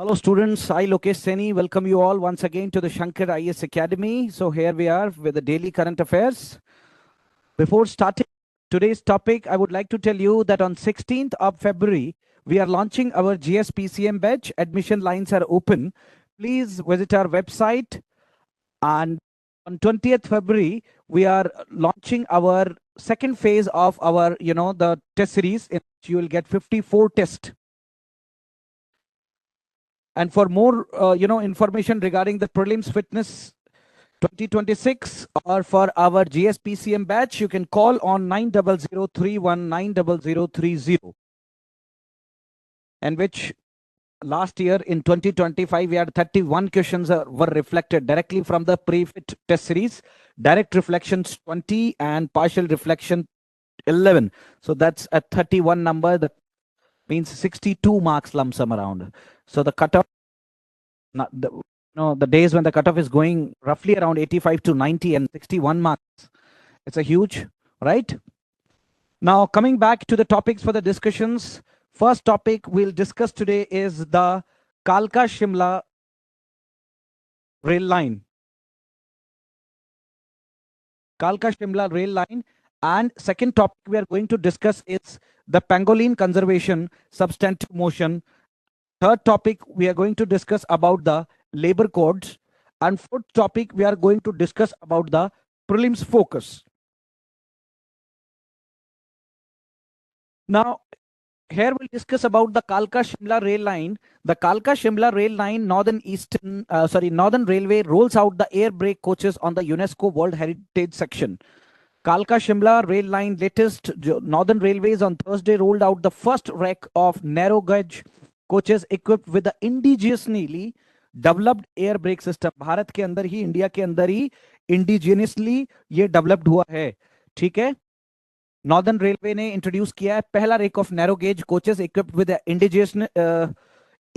Hello students, I Lokesh Seni welcome you all once again to the Shankar IS Academy. So here we are with the daily current affairs. Before starting today's topic, I would like to tell you that on 16th of February, we are launching our GSPCM batch. Admission lines are open. Please visit our website. And on 20th February, we are launching our second phase of our, the test series in which you will get 54 tests. And for more, information regarding the prelims fitness 2026 or for our GSPCM batch, you can call on 9003190030, and which last year in 2025 we had 31 questions were reflected directly from the pre-fit test series, direct reflections 20 and partial reflection 11. So that's a 31 number. That means 62 marks lump sum around. So the cutoff, the days when the cutoff is going roughly around 85 to 90 and 61 marks, it's a huge, right? Now coming back to the topics for the discussions, first topic we'll discuss today is the Kalka Shimla rail line. Kalka Shimla rail line. And second topic we are going to discuss is the pangolin conservation substantive motion. Third topic we are going to discuss about the labor codes. And fourth topic we are going to discuss about the prelims focus. Now here we'll discuss about the Kalka Shimla rail line. The Kalka Shimla rail line, Northern Railway rolls out the air brake coaches on the UNESCO World Heritage section. Kalka Shimla rail line latest Northern Railways on Thursday rolled out the first rack of narrow gauge coaches equipped with the indigenously developed air brake system. Bharat के अंदर ही, India के अंदर ही indigenously ये developed हुआ है. ठीक है. Northern railway ने इंट्रोड्यूस किया है पहला rake of narrow gauge coaches equipped with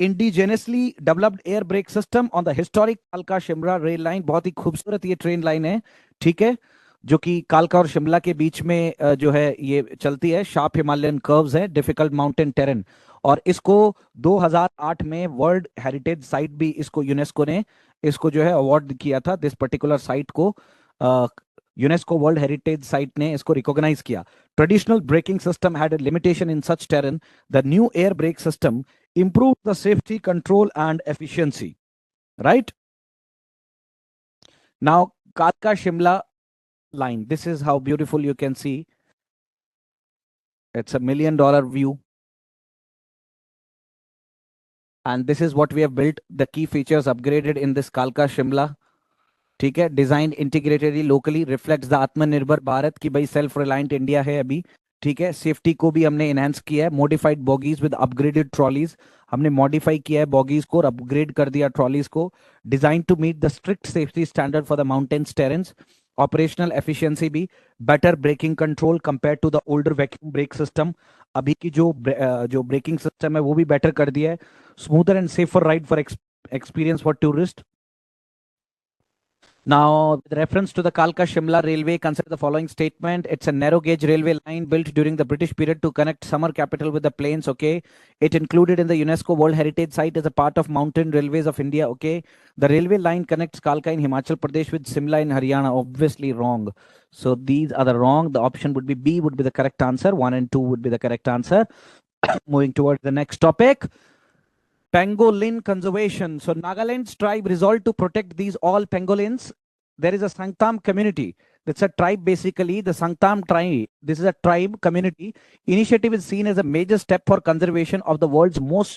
indigenously developed air brake system on the historic कालका शिमला रेल लाइन. बहुत ही खूबसूरत ये ट्रेन लाइन है. ठीक है. जो कि कालका और शिमला के बीच में जो है ये चलती है. शार्प हिमालयन कर्व्स है, डिफिकल्ट माउंटेन टेरेन. और इसको 2008 में वर्ल्ड हेरिटेज साइट भी इसको यूनेस्को ने इसको जो है अवार्ड किया था. दिस पर्टिकुलर साइट को यूनेस्को वर्ल्ड हेरिटेज साइट ने इसको रिकॉग्नाइज किया. Traditional braking system had a limitation in such terrain. The new air brake system improve the safety control and efficiency. Right now कालका Shimla line. This is how beautiful you can see. It's $1 million view. And this is what we have built. The key features upgraded in this Kalka Shimla. ठीक है. Designed integratedly locally reflects the Atmanirbhar Bharat की भाई self reliant India है अभी. ठीक है. Safety को भी हमने एनहांस किया है. Modified bogies with upgraded trolleys. हमने मॉडिफाई किया है बॉगीज को और अपग्रेड कर दिया ट्रॉलीज को. Design to meet the strict safety standard for the mountains terrains. Operational efficiency भी, better braking control compare to the older vacuum brake system. अभी की जो ब्रेकिंग सिस्टम है वो भी बेटर कर दिया है. Smoother and safer ride for experience for tourist. Now, with reference to the Kalka Shimla Railway, consider the following statement. It's a narrow gauge railway line built during the British period to connect summer capital with the plains. Okay. It included in the UNESCO World Heritage Site as a part of Mountain Railways of India. Okay. The railway line connects Kalka in Himachal Pradesh with Simla in Haryana. Obviously wrong. So these are the wrong. The option would be B would be the correct answer. 1 and 2 would be the correct answer. Moving towards the next topic. Pangolin conservation. So Nagaland's tribe resolved to protect these all pangolins. There is a Sangtam community. That's a tribe basically. The Sangtam tribe. This is a tribe community. Initiative is seen as a major step for conservation of the world's most,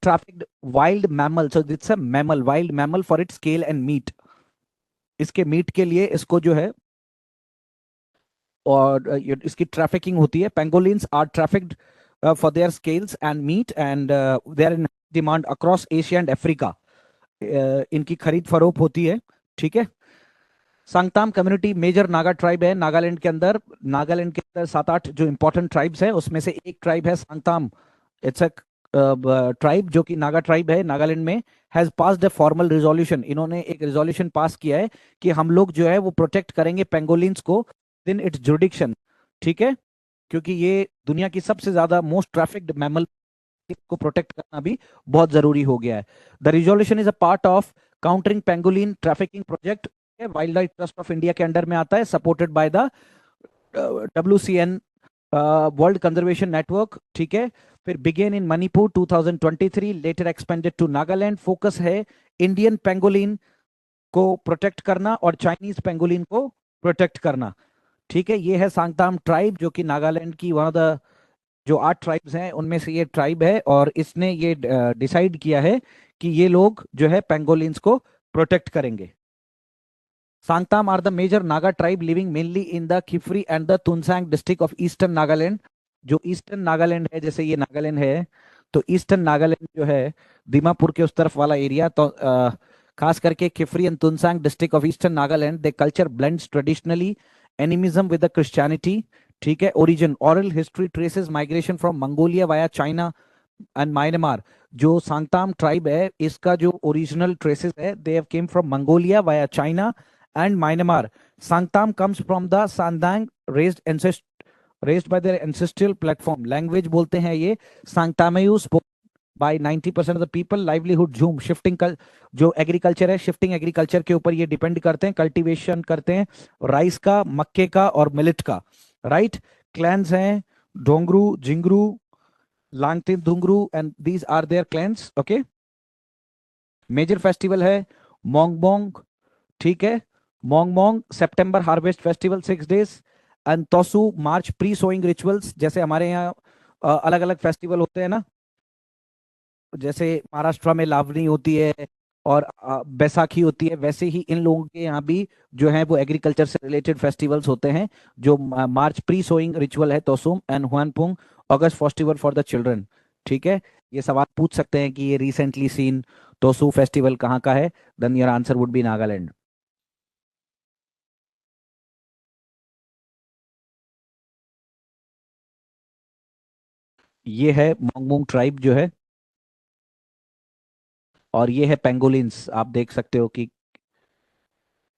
trafficked wild mammal. So it's a mammal, wild mammal for its scale and meat. इसके meet के लिए इसको जो है और इसकी trafficking होती है. Pangolins are trafficked for their scales and meat, and they are in demand across Asia and Africa. इनकी खरीद फरोख्त होती है. ठीक है. Sangtam community major Naga tribe है नागालैंड के अंदर. नागालैंड के अंदर 7-8 जो इंपॉर्टेंट ट्राइब्स है उसमें से एक ट्राइब है संगताम. इट्स अ ट्राइब जो कि नागा ट्राइब है नागालैंड में. Has passed a formal resolution. इन्होंने एक रिजोल्यूशन पास किया है कि हम लोग जो है वो प्रोटेक्ट करेंगे पेंगोलिन्स को इन इट्स जुरिडिक्शन. ठीक है. क्योंकि ये दुनिया की सबसे ज्यादा मोस्ट ट्रैफिक्ड मैमल को प्रोटेक्ट करना भी बहुत जरूरी हो गया है. The resolution is a part of countering pangolin trafficking project, wild life trust of India के अंडर में आता है, supported by the WCN world conservation network. ठीक है. फिर began in Manipur 2023, later expanded to Nagaland. Focus है इंडियन पेंगोलिन को protect करना और चाइनीज पेंगोलिन को प्रोटेक्ट करना. ठीक है. ये है सांगताम ट्राइब, जो कि नागालैंड की वन ऑफ द जो 8 ट्राइब्स हैं उनमें से ये ट्राइब है, और इसने ये डिसाइड किया है कि ये लोग जो है पेंगोलिन्स को प्रोटेक्ट करेंगे. Sangtam are the major Naga tribe living mainly in the Kiphire and the Tuensang district of eastern Nagaland. जो ईस्टर्न नागालैंड है, जैसे ये नागालैंड है, तो ईस्टर्न नागालैंड जो है दीमापुर के उस तरफ वाला एरिया, तो खास करके Kiphire and Tuensang district of eastern Nagaland, they culture blends traditionally animism with the Christianity. ठीक है. Origin oral history traces migration from Mongolia via China and Myanmar. जो सांगताम ट्राइब है, इसका जो ओरिजिनल ट्रेसेस है, they have came from Mongolia via China and Myanmar. Sangtam comes from the Sandang raised by their ancestral platform. Language बोलते हैं ये Sangtamayu spoken by 90% of the people. Livelihood झूम shifting जो agriculture है, shifting agriculture के ऊपर ये depend करते हैं. कल्टीवेशन करते हैं राइस का, मक्के का और मिलेट का. राइट. क्लैंस हैं Dongru, Jingru, Langtin Dhungru, and these are their clans. Okay. Major festival है मोंगबोंग. ठीक है. Mong September harvest festival 6 days, and Tosu March pre sowing rituals. जैसे हमारे यहाँ अलग अलग फेस्टिवल होते हैं ना, जैसे महाराष्ट्र में लावनी होती है और बैसाखी होती है, वैसे ही इन लोगों के यहाँ भी जो है वो एग्रीकल्चर से रिलेटेड फेस्टिवल्स होते हैं. जो मार्च प्री सोइंग रिचुअल है Tosum, and Huanpung August festival for the children. ठीक है. ये सवाल पूछ सकते हैं कि ये रिसेंटली सीन तोसू फेस्टिवल कहाँ का है, then your answer would be Nagaland. ये है मोंगमोंग ट्राइब जो है, और ये है पेंगोलिन्स. आप देख सकते हो कि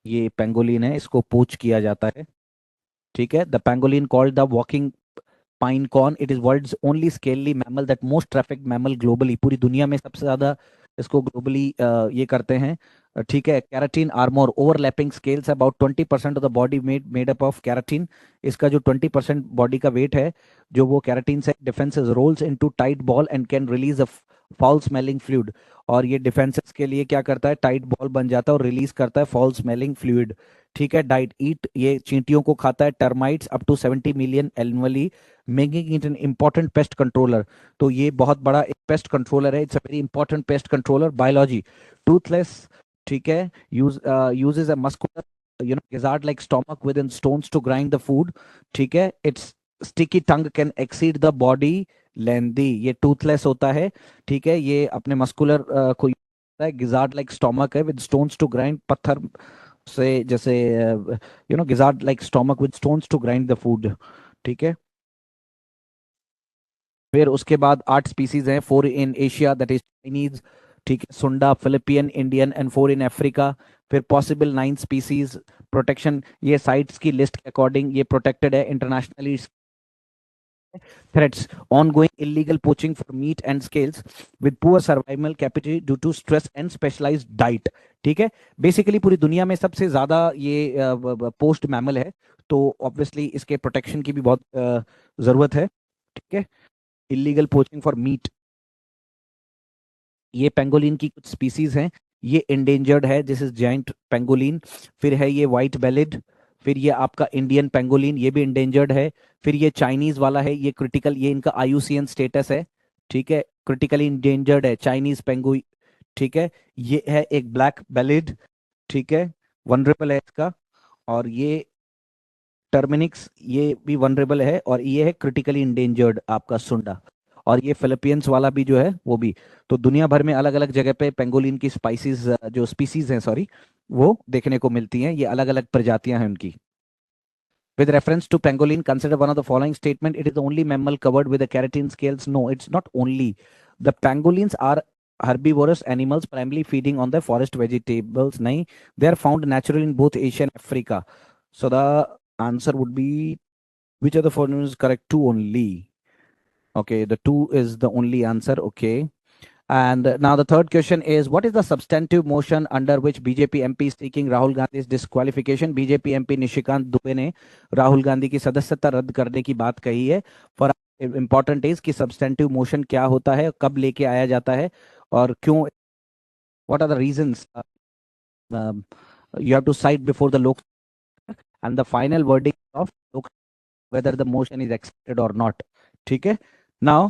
ये पेंगोलिन है, इसको पूछ किया जाता है. ठीक है. The pangolin called the walking pine cone, it is world's only scaly mammal that most traffic mammal globally. पूरी दुनिया में सबसे ज्यादा इसको ग्लोबली ये करते हैं. ठीक है. Keratin armour overlapping scales, about 20% of the body made up of keratin. इसका जो 20% बॉडी का वेट है, जो वो कैराटीन से defences rolls into tight ball and can release a foul smelling fluid. और ये डिफेंसेस के लिए क्या करता है, टाइट बॉल बन जाता है और रिलीज करता है फाउल स्मेलिंग फ्लूइड. ठीक है. डाइट ईट, ये चींटियों को खाता है. Termites up to 70 million annually, making it an important pest controller. तो ये बहुत बड़ा एक पेस्ट कंट्रोलर है. It's a very important pest controller. Biology toothless. ठीक है. uses a muscular gizzard like stomach within stones to grind the food. ठीक है. its sticky tongue can exceed the body lengthy. ये टूथलेस होता है. ठीक है. ये अपने मस्कुलर को गिजार्ड लाइक स्टोमक है विद स्टोन्स टू ग्राइंड, पत्थर से जैसे gizzard like stomach with stones to grind the food. ठीक है. फिर उसके बाद 8 स्पीसीज हैं. 4 in Asia, that is Chinese. ठीक है. Sunda, Philippine, Indian, and 4 in Africa. फिर पॉसिबल 9 स्पीसीज. प्रोटेक्शन, ये साइट्स की लिस्ट के अकॉर्डिंग ये प्रोटेक्टेड है internationally. Threats: ongoing illegal poaching for meat and scales with poor survival capacity due to stress and specialized diet. ठीक है. Basically पूरी दुनिया में सबसे ज्यादा ये पोस्ट मैमल है, तो ऑब्वियसली इसके प्रोटेक्शन की भी बहुत जरूरत है. ठीक है. इलीगल पोचिंग फॉर मीट, ये पेंगोलिन की कुछ स्पीसीज हैं. ये इंडेंजर्ड है, दिस इज जाइंट पेंगोलिन. फिर है ये व्हाइट बेलिड. फिर ये आपका इंडियन पेंगोलिन, ये भी इंडेंजर्ड है. फिर ये चाइनीज वाला है, ये क्रिटिकल, ये इनका IUCN स्टेटस है. ठीक है. क्रिटिकली इंडेंजर्ड है चाइनीज पेंगुइन. ठीक है. ये है एक ब्लैक बेलिड. ठीक है. वनरेबल है इसका. और ये टर्मिनिक्स, ये भी वनरेबल है. और ये है क्रिटिकली इंडेंजर्ड आपका सुंडा. और ये फिलीपींस वाला भी जो है वो भी. तो दुनिया भर में अलग अलग जगह पे पेंगोलिन की स्पाइसीज जो स्पीसीज हैं, सॉरी, वो देखने को मिलती हैं. ये अलग अलग प्रजातियां हैं उनकी. With reference to pangolin, consider one of the following statement: it is the only mammal covered with the keratin scales. No, it's not only. The pangolins are herbivorous animals primarily feeding on the forest vegetables. Nahi, they are found naturally in both Asia and Africa. So the answer would be, which of the following is correct? Two only. Okay, the 2 is the only answer. Okay. And now the third question is, what is the substantive motion under which BJP MP is seeking Rahul Gandhi's disqualification? BJP MP Nishikant Dubey ने राहुल गांधी की सदस्यता रद्द करने की बात कही है। For important is कि सब्सटेंटिव मोशन क्या होता है, कब लेके आया जाता है और क्यों, what are the reasons you have to cite before the Lok and the final verdict of Lok whether the motion is accepted or not. ठीक है. Now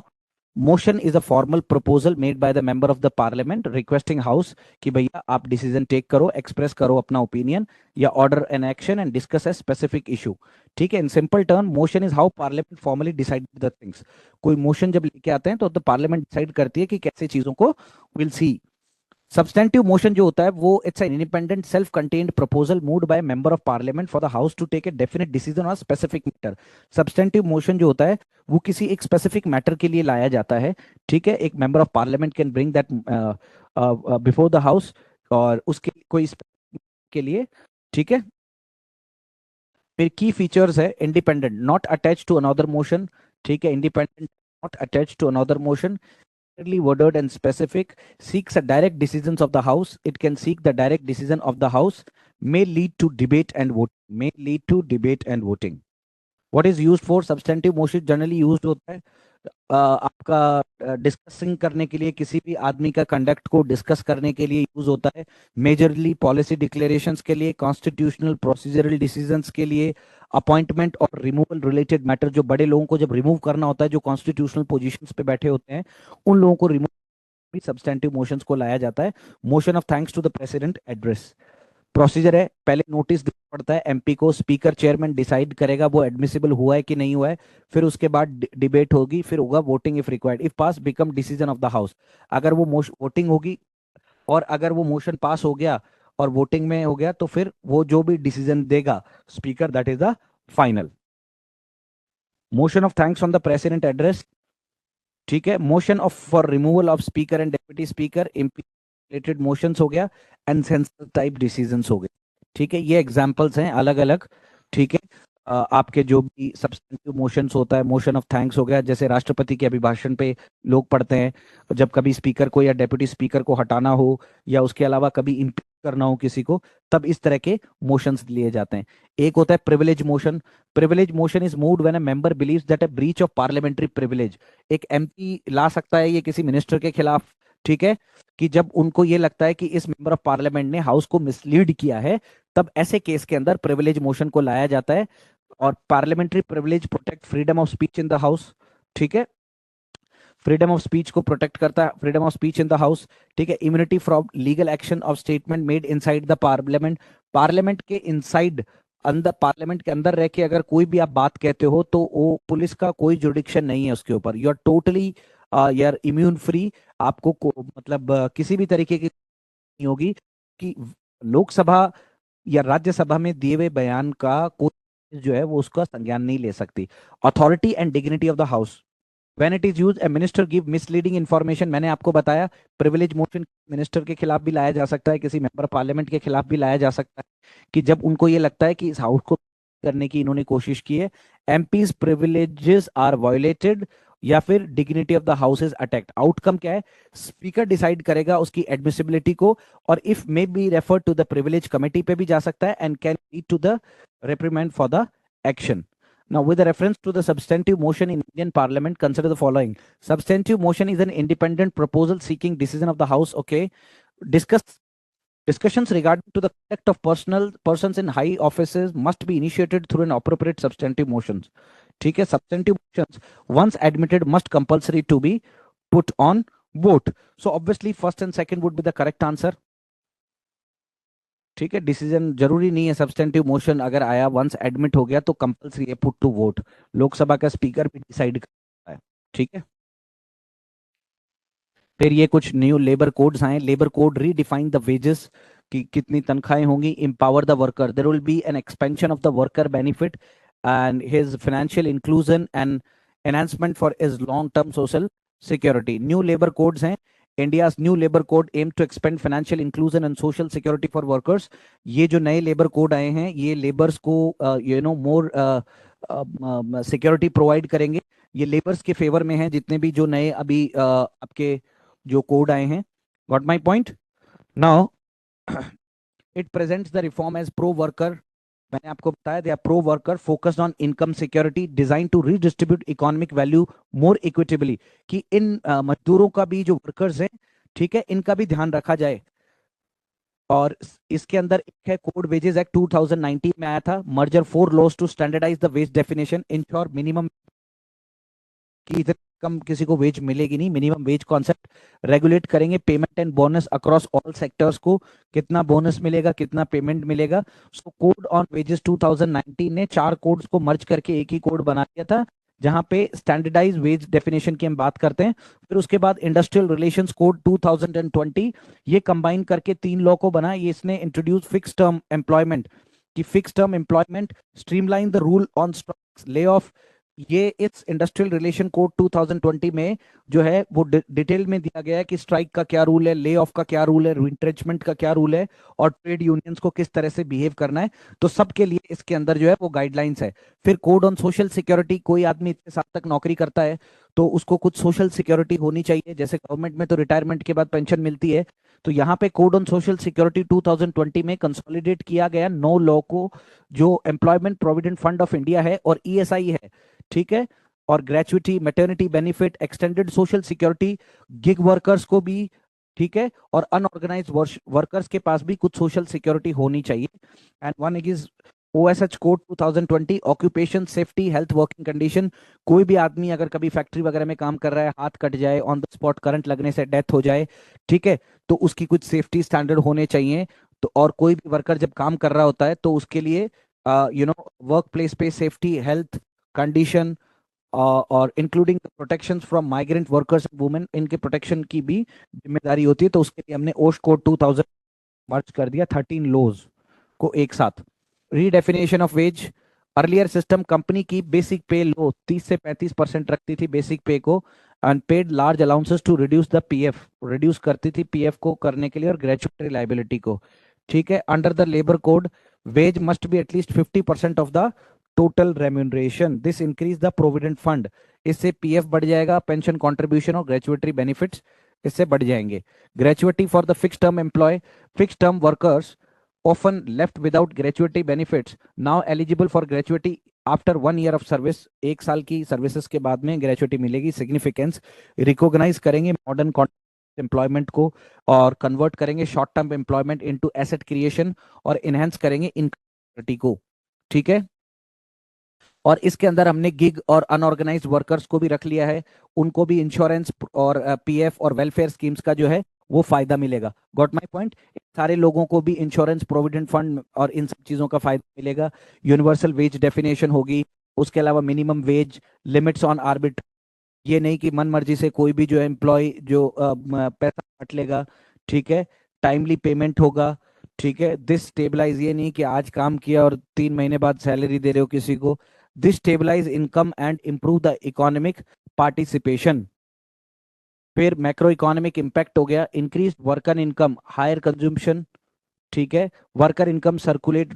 motion is a formal proposal made by the member of the parliament requesting house कि भैया आप decision take करो, express करो अपना opinion या order an action and discuss a specific issue. ठीक है. In simple term, motion is how parliament formally decide the things. कोई मोशन जब लेके आते हैं तो द पार्लियामेंट डिसाइड करती है कि कैसे चीजों को विल सी. सब्सटेंटिव मोशन जो होता है वो it's an independent self contained proposal moved by member of parliament for the house to take a definite decision on specific matter. Substantive motion जो होता है वो किसी एक स्पेसिफिक मैटर के लिए लाया जाता है. ठीक है. एक member of parliament can bring that before the house और उसके कोई के लिए. ठीक है. फिर की फीचर्स है independent, not attach to another motion. ठीक है. Independent, not attach to another motion, worded and specific, seeks a direct decisions of the house. It can seek the direct decision of the house, may lead to debate and vote, may lead to debate and voting. What is used for? Substantive motion generally used होता है आपका discussing करने के लिए, किसी भी आदमी का कंडक्ट को डिस्कस करने के लिए यूज होता है. मेजरली पॉलिसी डिक्लेरेशंस के लिए, कॉन्स्टिट्यूशनल प्रोसीजरल डिसीजंस के लिए, अपॉइंटमेंट और रिमूवल रिलेटेड मैटर, जो बड़े लोगों को जब रिमूव करना होता है, जो कॉन्स्टिट्यूशनल पोजीशंस पे बैठे होते हैं, उन लोगों को रिमूव भी सब्सटेंटिव मोशंस को लाया जाता है. Motion of thanks to the president address. Procedure है, पहले नोटिस देना पड़ता है एमपी को, स्पीकर चेयरमैन डिसाइड करेगा वो एडमिसिबल हुआ है कि नहीं हुआ है, फिर उसके बाद डिबेट होगी, फिर होगा voting if required. If pass become decision of the house. अगर वो वोटिंग होगी और अगर वो मोशन पास हो गया और वोटिंग में हो गया तो फिर वो जो भी डिसीजन देगा speaker, that is the final. Motion of thanks on the president address. ठीक है. Motion of for removal of speaker and deputy speaker, related motions हो गया, एंड सेंसर टाइप डिसीजंस हो गए. ठीक है. ये एग्जांपल्स हैं अलग अलग. ठीक है. आपके जो भी सब्सटेंटिव मोशंस होता है, मोशन ऑफ थैंक्स हो गया, जैसे राष्ट्रपति के अभिभाषण पे लोग पढ़ते हैं, जब कभी स्पीकर को या डेप्यूटी स्पीकर को हटाना हो या उसके अलावा कभी इम्पीच करना हो किसी को, तब इस तरह के मोशंस लिए जाते हैं. एक होता है privilege motion. Privilege motion is moved when a member believes that a breach of parliamentary privilege. एक एमपी ला सकता है ये किसी मिनिस्टर के खिलाफ. ठीक है. कि जब उनको ये लगता है कि इस मेंबर ऑफ पार्लियामेंट ने हाउस को मिसलीड किया है, तब ऐसे केस के अंदर प्रिविलेज मोशन को लाया जाता है. और parliamentary privilege protect freedom of speech in the house. ठीक है. फ्रीडम ऑफ स्पीच को प्रोटेक्ट करता है, freedom of speech in the house. ठीक है. Immunity from legal action of statement made inside the parliament. Parliament के इनसाइड, अंदर parliament के अंदर रह के अगर कोई भी आप बात कहते हो तो वो पुलिस का कोई जुडिक्शन नहीं है उसके ऊपर. यू आर टोटली यार इम्यून फ्री. आपको मतलब किसी भी तरीके की नहीं होगी कि लोकसभा या राज्यसभा में दिए हुए बयान का कोई जो है वो उसका संज्ञान नहीं ले सकती. Authority and dignity of the house. When it is use A minister give misleading information. मैंने आपको बताया प्रिविलेज मोशन मिनिस्टर के खिलाफ भी लाया जा सकता है, किसी मेंबर ऑफ पार्लियामेंट के खिलाफ भी लाया जा सकता है, कि जब उनको ये लगता है कि इस हाउस को करने की इन्होंने कोशिश की है, एमपीज प्रिविलेजेस आर वायोलेटेड या फिर dignity of the house is attacked. Outcome क्या है? स्पीकर डिसाइड करेगा उसकी एडमिसिबिलिटी को, और if may be refer to the privilege committee पे भी जा सकता है and can lead to the reprimand for the action. Now, with a reference to the substantive motion in Indian Parliament, consider the following. Substantive motion is an independent proposal seeking decision of the House. Okay. Discussions regarding to the conduct of persons in high offices must be initiated through an appropriate substantive motions. ठीक है. Substantive motions, once admitted, must compulsory to be put on vote. So obviously, first and second would be the correct answer. ठीक है. Decision जरूरी नहीं है. Substantive motion अगर आया, once admit हो गया तो कंपलसरी है पुट टू वोट. लोकसभा का स्पीकर भी डिसाइड करता है. ठीक है. फिर ये कुछ न्यू लेबर कोड्स आए. Labour code redefine the wages कि कितनी तनख्वाहें होंगी. Empower the worker. There will be an expansion of the worker benefit and his financial inclusion and enhancement for his long term social security. New labour codes हैं. India's new labor code aim to expand financial inclusion and social security for workers. ये जो नए labour code आए हैं ये labours को मोर security provide करेंगे. ये लेबर्स के फेवर में है, जितने भी जो नए अभी आपके जो कोड आए हैं। Got my point now. It presents the reform as pro worker. मैंने आपको बताया, they are pro worker focused on income security design to redistribute economic value more equitably, कि इन मजदूरों का भी जो वर्कर्स हैं, ठीक है, इनका भी ध्यान रखा जाए। और इसके अंदर एक है कोड वेजेस एक्ट 2019 में आया था, merger four laws to standardise the wage definition, ensure minimum, कि इतने कम किसी को वेज मिलेगी नहीं, मिनिमम वेज कॉन्सेप्ट रेगुलेट करेंगे, payment and bonus across all sectors को, कितना बोनस मिलेगा, कितना पेमेंट मिलेगा। सो कोड ऑन वेजेस 2019 ने चार कोड्स को मर्ज करके एक ही कोड बना दिया था, जहां पे स्टैंडर्डाइज वेज डेफिनेशन की हम बात करते हैं। फिर उसके बाद इंडस्ट्रियल रिलेशंस कोड 2020, ये कंबाइन करके तीन लॉ को बना। ये इसने इंट्रोड्यूस फिक्स टर्म एम्प्लॉयमेंट, कि fix term employment, streamline the rule on strikes, lay off. ये इस इंडस्ट्रियल रिलेशन कोड 2020 में जो है वो डिटेल में दिया गया है कि स्ट्राइक का क्या रूल है, ले ऑफ का क्या रूल है, रिट्रेंचमेंट का क्या रूल है, और ट्रेड यूनियंस को किस तरह से बिहेव करना है। तो सबके लिए इसके अंदर जो है वो गाइडलाइंस है। फिर कोड ऑन सोशल सिक्योरिटी, कोई आदमी इतने साल तक नौकरी करता है तो उसको कुछ सोशल सिक्योरिटी होनी चाहिए, जैसे गवर्नमेंट में तो रिटायरमेंट के बाद पेंशन मिलती है। तो यहाँ पे कोड ऑन सोशल सिक्योरिटी 2020 में कंसोलिडेट किया गया 9 लॉ को, जो employment provident fund of India है और ईएसआई है, ठीक है, और gratuity, maternity benefit, extended social security, gig workers को भी, ठीक है, और अनऑर्गेनाइज वर्कर्स के पास भी कुछ सोशल सिक्योरिटी होनी चाहिए। And one is OSH code 2020, occupation safety health working condition. कोई भी आदमी अगर कभी फैक्ट्री वगैरह में काम कर रहा है, हाथ कट जाए, ऑन द स्पॉट करंट लगने से डेथ हो जाए, ठीक है, तो उसकी कुछ सेफ्टी स्टैंडर्ड होने चाहिए। तो और कोई भी वर्कर जब काम कर रहा होता है तो उसके लिए वर्क प्लेस पे सेफ्टी हेल्थ कंडीशन और including protection from migrant workers women, इनके प्रोटेक्शन की भी जिम्मेदारी होती है। तो उसके लिए हमने ओश कोड 2000 मर्ज कर दिया 13 लॉज को एक साथ। Redefinition of ways, earlier system company की बेसिक पे लो 30 से 35% रखती थी बेसिक पे को, unpaid large allowances to reduce the PF, reduce करती थी पीएफ को करने के लिए, और ग्रेचुइटी लाइबिलिटी को, ठीक है। Under the labour code, wage must be at least 50% of the total remuneration, this increase the provident fund, इससे पीएफ बढ़ जाएगा, पेंशन कॉन्ट्रीब्यूशन और ग्रेचुइटी बेनिफिट्स इससे बढ़ जाएंगे। Gratuity for the fix term employ, fix term workers often left without gratuity benefits now eligible for gratuity after 1 year of service, एक साल की सर्विसेज के बाद में ग्रेचुइटी मिलेगी। सिग्निफिकेंस, रिकॉग्नाइज करेंगे मॉडर्न एम्प्लॉयमेंट को, और कन्वर्ट करेंगे short term employment into asset creation, और इनहेंस करेंगे इनकम को, ठीक है। और इसके अंदर हमने गिग और अनऑर्गेनाइज्ड वर्कर्स को भी रख लिया है, उनको भी इंश्योरेंस और पीएफ और वेलफेयर स्कीम्स का जो है वो फायदा मिलेगा। Got my point. सारे लोगों को भी इंश्योरेंस, प्रोविडेंट फंड और इन सब चीजों का फायदा मिलेगा। यूनिवर्सल वेज डेफिनेशन होगी, उसके अलावा minimum wage, limits on orbit, ये नहीं कि मन मर्जी से कोई भी जो एम्प्लॉय जो पैसा काट लेगा, ठीक है, टाइमली पेमेंट होगा, ठीक है। दिस स्टेबलाइज, ये नहीं कि आज काम किया और 3 महीने बाद सैलरी दे रहे हो किसी को। This stabilise income and improve the economic participation. फिर मैक्रो इकोनॉमिक इंपैक्ट हो गया, increase worker income, higher consumption, ठीक है, worker income circulate,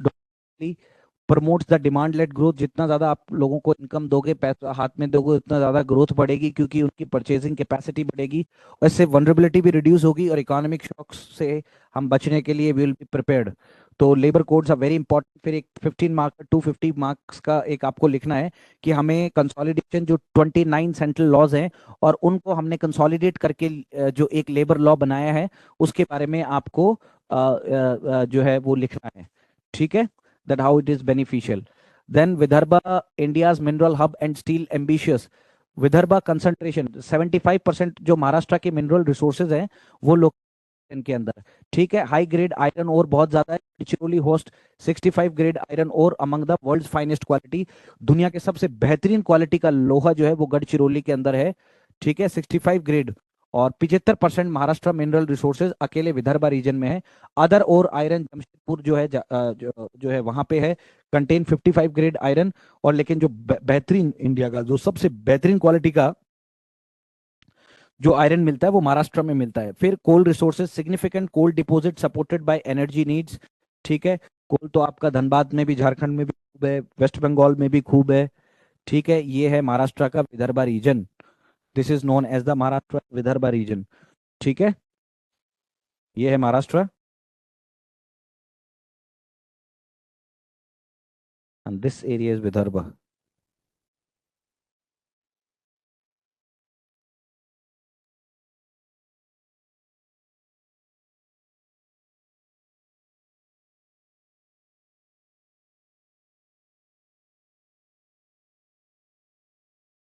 promotes the demand led growth, जितना ज्यादा आप लोगों को इनकम दोगे, पैसा हाथ में दोगे, उतना ज्यादा ग्रोथ बढ़ेगी, क्योंकि उनकी परचेसिंग कैपेसिटी बढ़ेगी, और इससे वनरेबिलिटी भी रिड्यूस होगी, और इकोनॉमिक शॉक्स से हम बचने के लिए विल बी प्रिपेयर्ड। तो labour codes are very important. फिर एक 15 मार्क 250 मार्क्स का एक आपको लिखना है कि हमें कंसोलिडेशन, जो 29 सेंट्रल लॉज हैं और उनको हमने कंसोलिडेट करके जो एक लेबर लॉ बनाया है उसके बारे में आपको जो है वो लिखना है, ठीक है, that how it is beneficial. Then Vidarbha, India's mineral hub and steel ambitious. Vidarbha concentration 75% जो महाराष्ट्र के मिनरल रिसोर्सेज हैं वो लोग इनके अंदर, ठीक है। हाई ग्रेड आयरन ओर बहुत ज्यादा है, Gadchiroli host 65 grade iron ore among the world's finest quality, दुनिया के सबसे बेहतरीन क्वालिटी का लोहा जो है वो गढ़चिरौली के अंदर है, ठीक है, 65 ग्रेड। और 75% महाराष्ट्र मिनरल रिसोर्सेज अकेले विदर्भा रीजन में है। अदर और आयरन जमशेदपुर जो है जो है वहां पे है, कंटेन 55 ग्रेड आयरन। और लेकिन जो बेहतरीन इंडिया का जो सबसे बेहतरीन क्वालिटी का जो आयरन मिलता है वो महाराष्ट्र में मिलता है। फिर coal resources, significant coal deposit supported by energy needs, ठीक है। कोल तो आपका धनबाद में भी, झारखंड में भी खूब है, वेस्ट बंगाल में भी खूब है, ठीक है, ये है महाराष्ट्र का Vidarbha region. This is known as the Maharashtra Vidarbha region. ठीक है, ये है Maharashtra and this area is Vidarbha.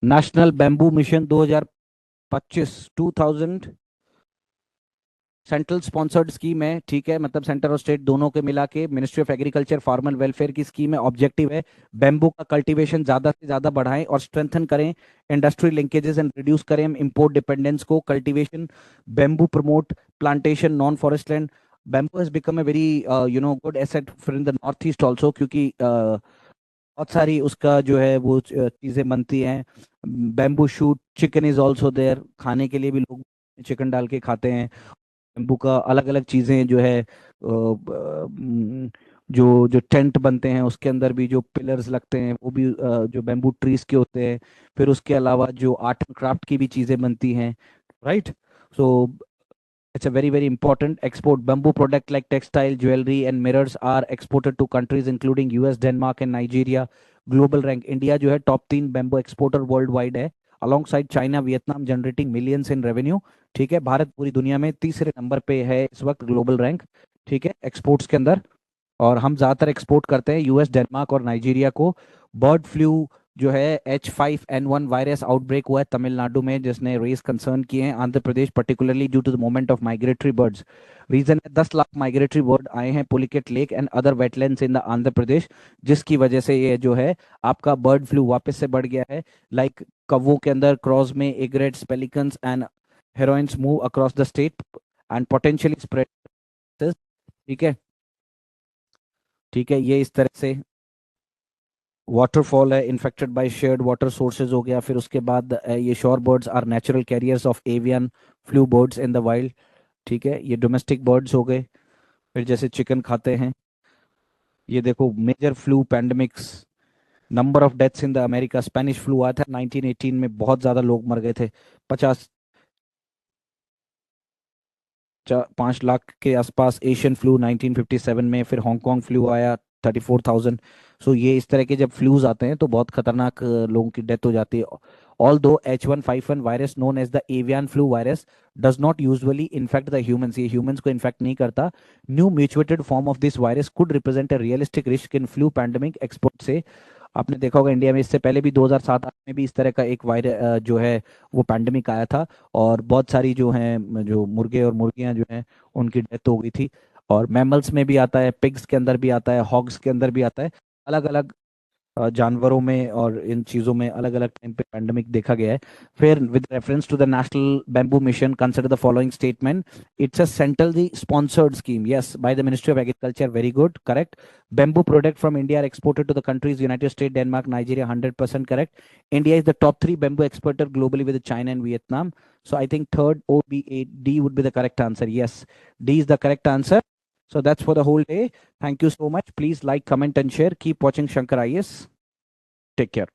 National bamboo mission 2025 2000 central sponsored scheme है। ठीक है, मतलब सेंटर और स्टेट दोनों के मिला के ministry of agriculture farmer welfare की स्कीम है। ऑब्जेक्टिव है बैम्बू का कल्टीवेशन ज्यादा से ज्यादा बढ़ाएं और स्ट्रेंथन करें इंडस्ट्री लिंकेजेस एंड रिड्यूस करें इंपोर्ट डिपेंडेंस को। Cultivation bamboo promote plantation non forest land. Bamboo has become a very good asset for in the north east also, क्योंकि बहुत सारी उसका जो है वो चीजें बनती हैं। Bamboo shoot chicken is also there, खाने के लिए भी लोग चिकन डाल के खाते हैं। बैम्बू का अलग अलग चीजें जो है जो जो टेंट बनते हैं उसके अंदर भी जो पिलर्स लगते हैं वो भी जो बैम्बू ट्रीज के होते हैं। फिर उसके अलावा जो आर्ट एंड क्राफ्ट की भी चीजें बनती हैं, right. So it's a very very important export. Bamboo product like textile, jewelry and mirrors are exported to countries including US, Denmark and Nigeria. Global rank India जो है top 3 bamboo exporter world wide है, alongside China Vietnam, generating millions in revenue. ठीक है, भारत पूरी दुनिया में तीसरे number पे है इस वक्त ग्लोबल रैंक, ठीक है, एक्सपोर्ट्स के अंदर। और हम ज़्यादातर एक्सपोर्ट करते हैं यूएस, डेनमार्क और नाइजीरिया को। बर्ड फ्लू जो है H5N1 वायरस आउटब्रेक हुआ है तमिलनाडु में, जिसने रेज कंसर्न किए हैं Andhra Pradesh, particularly due to the movement of migratory birds. Reason है 10 लाख माइग्रेटरी बर्ड आए हैं Pulicat lake and other wetlands in the Andhra Pradesh, जिसकी वजह से ये जो है आपका बर्ड फ्लू वापस से बढ़ गया है। लाइक कौवों के अंदर क्रॉस में egrets, pelicans and herons move across the state and potentially spread. ठीक है, ठीक है, ये इस तरह से वाटरफॉल है infected by shared water sources हो गया। फिर उसके बाद ये shore birds are natural carriers of avian flu birds in the wild. ठीक है, ये डोमेस्टिक बर्ड्स हो गए। फिर जैसे चिकन खाते हैं, ये देखो major flu pandemics, number of deaths in the America. Spanish flu आया था 1918 में, बहुत ज्यादा लोग मर गए थे, 5 लाख के आसपास। एशियन फ्लू 1957 में, फिर हांगकांग फ्लू आया 34,000। सो ये इस तरह के जब फ्लूज आते हैं तो बहुत खतरनाक लोगों की डेथ हो जाती है। Although H1N1 virus known as the avian flu virus does not usually infect the humans, ये ह्यूमंस को इन्फेक्ट नहीं करता। New mutated form of this virus could represent a realistic risk in flu pandemic export से। आपने देखा होगा India में इससे पहले भी 2007-8 में भी इस तरह का एक वायरस जो है वो पैंडेमिक आया था, और बहुत सारी जो हैं जो मुर्गे और मुर्गियां जो हैं उनकी डेथ हो गई थी। और मैमल्स में भी आता है, पिग्स के अंदर भी आता है, हॉग्स के अंदर भी आता है। अलग अलग जानवरों में और इन चीज़ों में अलग अलग टाइम पे पैंडेमिक देखा गया है। फिर with reference to the national bamboo mission consider the following statement. It's a centrally sponsored scheme, yes, by the ministry of agriculture, very good, correct. Bamboo product from India are exported to the countries United State, Denmark, Nigeria, 100% correct. India is the top 3 bamboo exporter globally with China and Vietnam. So I think third OBAD would be the correct answer. Yes, D is the correct answer. So that's for the whole day. Thank you so much. Please like, comment, and share. Keep watching Shankar IS. Take care.